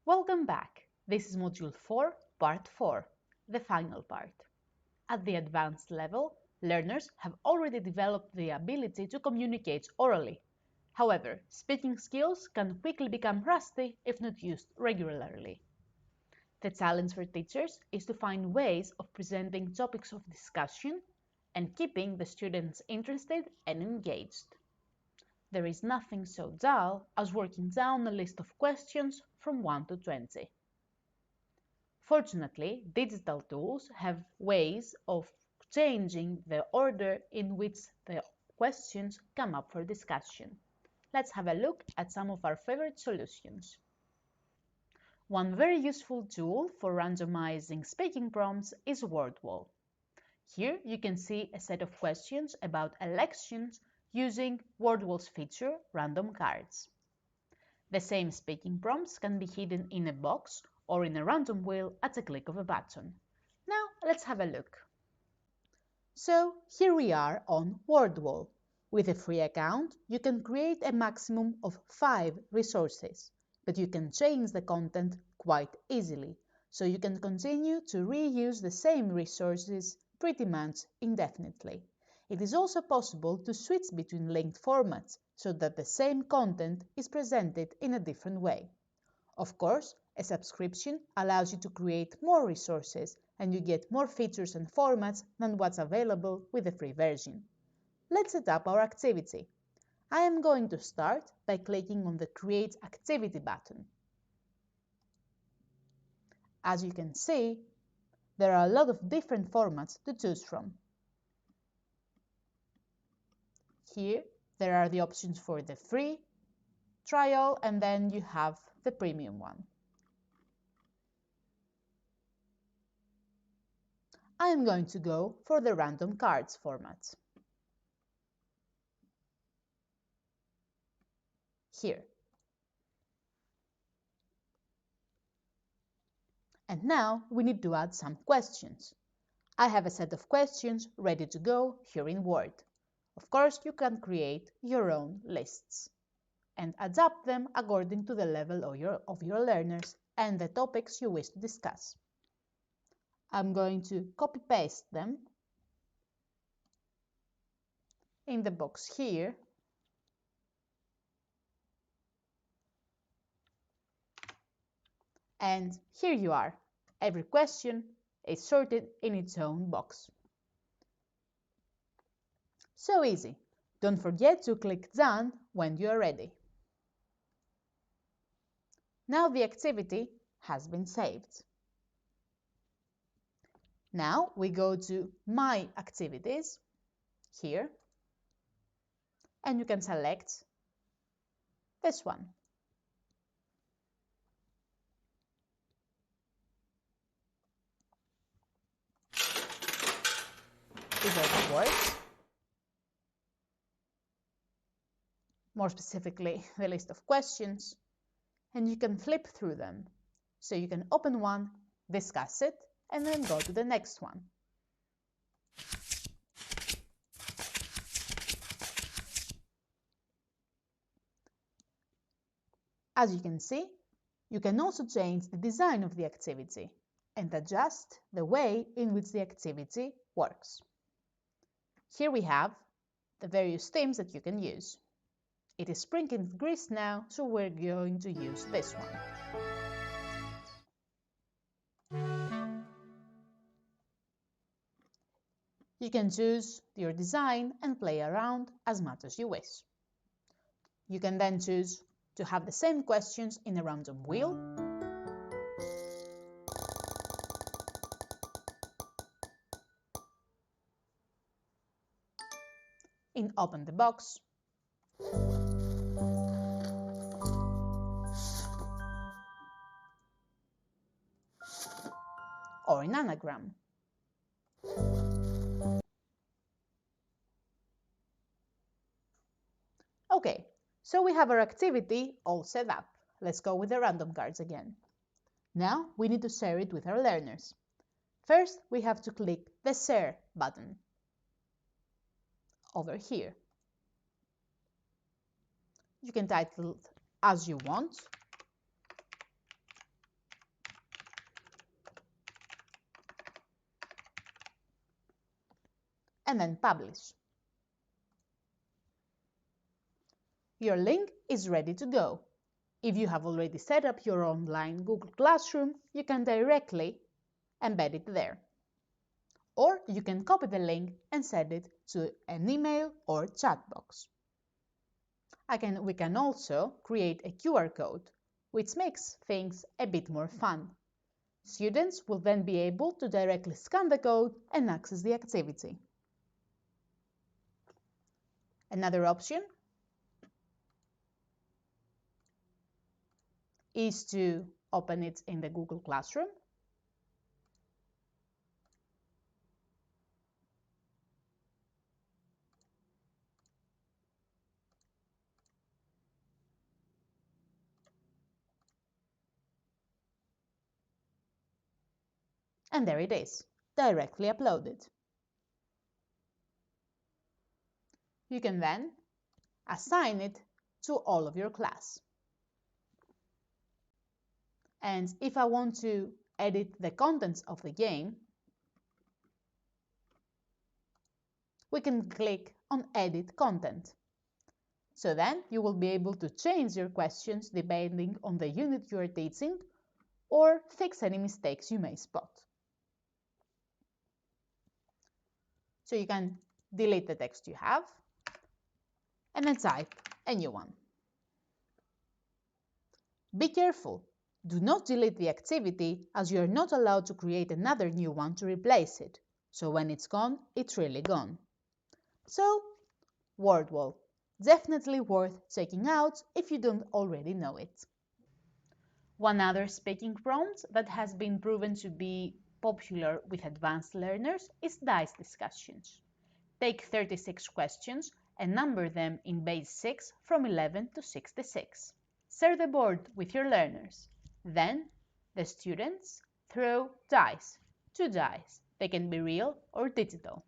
Welcome back. This is Module 4, Part 4, the final part. At the advanced level, learners have already developed the ability to communicate orally. However, speaking skills can quickly become rusty if not used regularly. The challenge for teachers is to find ways of presenting topics of discussion and keeping the students interested and engaged. There is nothing so dull as working down a list of questions from 1 to 20. Fortunately, digital tools have ways of changing the order in which the questions come up for discussion. Let's have a look at some of our favorite solutions. One very useful tool for randomizing speaking prompts is WordWall. Here you can see a set of questions about elections using WordWall's feature Random Cards. The same speaking prompts can be hidden in a box or in a random wheel at a click of a button. Now let's have a look. So here we are on WordWall. With a free account, you can create a maximum of 5 resources, but you can change the content quite easily, so you can continue to reuse the same resources pretty much indefinitely. It is also possible to switch between linked formats so that the same content is presented in a different way. Of course, a subscription allows you to create more resources and you get more features and formats than what's available with the free version. Let's set up our activity. I am going to start by clicking on the Create Activity button. As you can see, there are a lot of different formats to choose from. Here, there are the options for the free, trial, and then you have the premium one. I am going to go for the random cards format. Here. And now we need to add some questions. I have a set of questions ready to go here in Word. Of course, you can create your own lists and adapt them according to the level of your learners and the topics you wish to discuss. I'm going to copy-paste them in the box here. And here you are. Every question is sorted in its own box. So easy. Don't forget to click Done when you are ready. Now the activity has been saved. Now we go to My Activities here, and you can select this one. These are the words, more specifically the list of questions, and you can flip through them. So you can open one, discuss it, and then go to the next one. As you can see, you can also change the design of the activity and adjust the way in which the activity works. Here we have the various themes that you can use. It is spring in Greece now, so we're going to use this one. You can choose your design and play around as much as you wish. You can then choose to have the same questions in a random wheel, in Open the Box, or in Anagram. Okay, so we have our activity all set up. Let's go with the random cards again. Now we need to share it with our learners. First, we have to click the Share button over here. You can title it as you want, and then publish. Your link is ready to go. If you have already set up your online Google Classroom, you can directly embed it there. Or you can copy the link and send it to an email or chat box. We can also create a QR code, which makes things a bit more fun. Students will then be able to directly scan the code and access the activity. Another option is to open it in the Google Classroom. And there it is, directly uploaded. You can then assign it to all of your class. And if I want to edit the contents of the game, we can click on Edit Content. So then you will be able to change your questions depending on the unit you are teaching or fix any mistakes you may spot. So you can delete the text you have and then type a new one. Be careful. Do not delete the activity as you are not allowed to create another new one to replace it. So when it's gone, it's really gone. So, word wall. Definitely worth checking out if you don't already know it. One other speaking prompt that has been proven to be popular with advanced learners is dice discussions. Take 36 questions and number them in base 6 from 11 to 66. Share the board with your learners. Then, the students throw dice, 2 dice. They can be real or digital.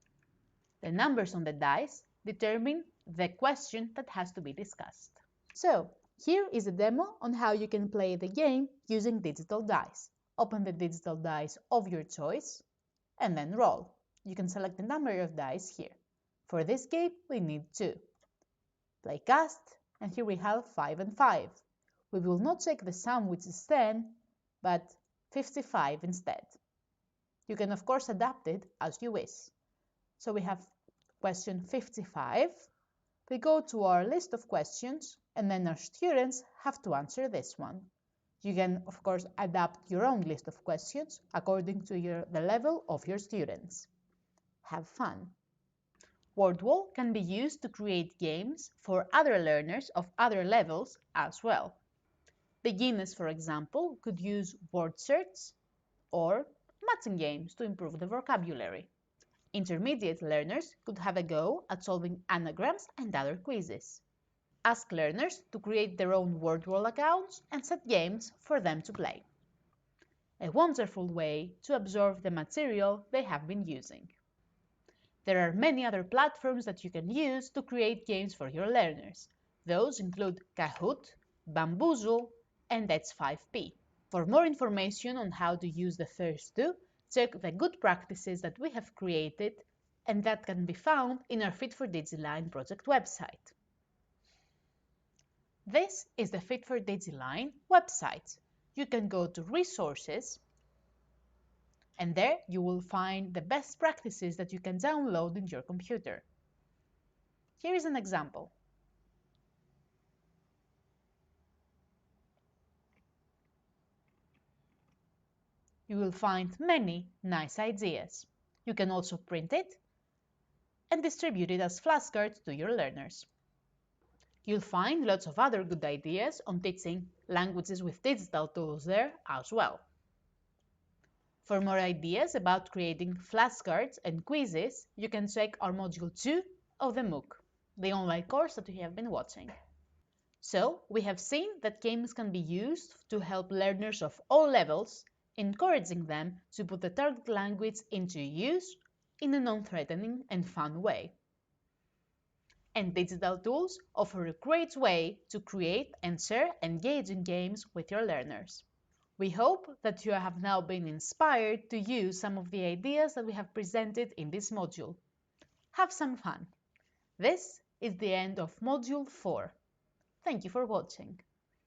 The numbers on the dice determine the question that has to be discussed. So, here is a demo on how you can play the game using digital dice. Open the digital dice of your choice and then roll. You can select the number of dice here. For this game, we need 2. Play cast, and here we have 5 and 5. We will not check the sum, which is 10, but 55 instead. You can of course adapt it as you wish. So we have question 55. We go to our list of questions and then our students have to answer this one. You can of course adapt your own list of questions according to the level of your students. Have fun! WordWall can be used to create games for other learners of other levels as well. Beginners, for example, could use word search or matching games to improve the vocabulary. Intermediate learners could have a go at solving anagrams and other quizzes. Ask learners to create their own WordWall accounts and set games for them to play. A wonderful way to absorb the material they have been using. There are many other platforms that you can use to create games for your learners. Those include Kahoot, Bamboozle, and That's5P. For more information on how to use the first two, check the good practices that we have created and that can be found in our Fit4DigiLinE project website. This is the Fit4DigiLinE website. You can go to Resources, and there you will find the best practices that you can download in your computer. Here is an example. You will find many nice ideas. You can also print it and distribute it as flashcards to your learners. You'll find lots of other good ideas on teaching languages with digital tools there as well. For more ideas about creating flashcards and quizzes, you can check our Module 2 of the MOOC, the online course that you have been watching. So, we have seen that games can be used to help learners of all levels, encouraging them to put the target language into use in a non-threatening and fun way. And digital tools offer a great way to create and share engaging games with your learners. We hope that you have now been inspired to use some of the ideas that we have presented in this module. Have some fun! This is the end of Module 4. Thank you for watching.